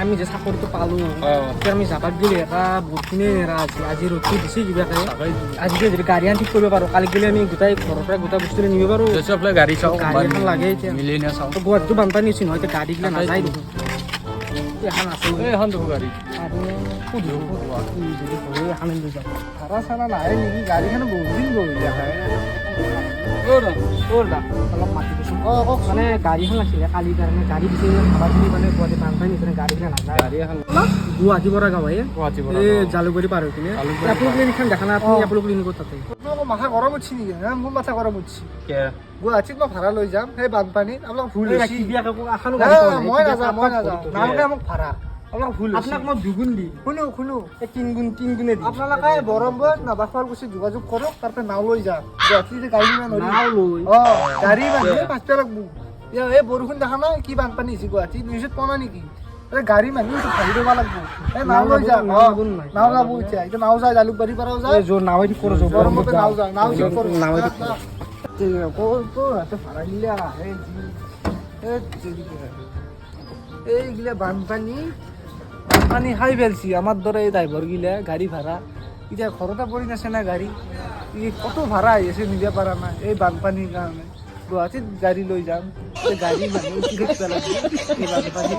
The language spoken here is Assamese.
আমি যে চাকৰিটো পালো আমি যাবাক গ'লে এটা বহুতখিনি নেৰা আছে আজি ৰ'দটো দিছে কিবাকে আজি যদি গাড়ী এখন ঠিক কৰিব পাৰোঁ কালি গ'লে আমি গোটাই ঘৰৰ পৰা গোটাই বস্তু নিব পাৰোঁ গাড়ী চাওঁ গাড়ী এখন লাগে এতিয়া মিলিনে চাওঁ গুৱাহাটীটো বানপানী হৈছে নহয় এতিয়া গাড়ীগিলা নাযায় দেখোন এখন আছে এইখন দেখোন গাড়ী আৰু সুধো যদি ঘৰে এখন লৈ যাওঁ ভাড়া চাড়া নাই নেকি গাড়ীখন বহুত দিন গ'ল অলপ মাতি দিছোঁ মানে গাড়ীখন লাগিছিলে কালিৰ কাৰণে গাড়ী দিছে ভাড়া বুলি মানে গুৱাহাটী বানপানী নিচিনা গাড়ীগিলা নাযায় গাড়ী এখন গুৱাহাটী পৰা গাঁও গুৱাহাটী এই জালুকবাৰী পাৰ হৈ কিনে আপোনালোক ক্লিনিকখন দেখা নাই আপুনি আপোনালোক ক্লিনিকত তাতে আপোনালোকৰ মাথা গৰম উঠছি নেকি মোৰ মাথা গৰম উঠছি কে গুৱাহাটীত মই ভাড়া লৈ যাম সেই বানপানীত আপোনাক ভুল হৈছে মই নাযাওঁ নামকে মোক ভাড়া আপোনাক ভুল আপোনাক মই দুগুণ দি শুনো তিনগুণে দি আপোনালোকে বৰমগড় নাবা শুৱালকুছিত যোগাযোগ কৰক তাৰপৰা নাও লৈ যাম গুৱাহাটীত গাড়ী ইমান নাও লৈ গাড়ী মানুহে পাঁচটা লাগব এই বৰষুণ দেখা নাই কি বানপানী হৈছে গুৱাহাটীত নিউজত পোৱা নাই নেকি গাড়ী মানুহ ভাবি দিব লাগব এই নাও লৈ যাম নাও যাব এতিয়া নাও যায় জালুকবাৰীৰ পৰাও যায় নাৱে ঠিক কৰোঁ গৰমতে নাও যায় নাও ঠিক কৰোঁ নাৱে ঠিক ভাড়া দিলে আহে এইগিলা বানপানী খাই পেলছি আমাৰ দৰে এই ড্ৰাইভাৰগিলা গাড়ী ভাড়া এতিয়া ঘৰতে পৰি নাছে না গাড়ী কত ভাড়া আহি আছে নিব পৰা নাই এই বানপানীৰ কাৰণে গুৱাহাটীত গাড়ী লৈ যাম গাড়ী মানুহ বানপানী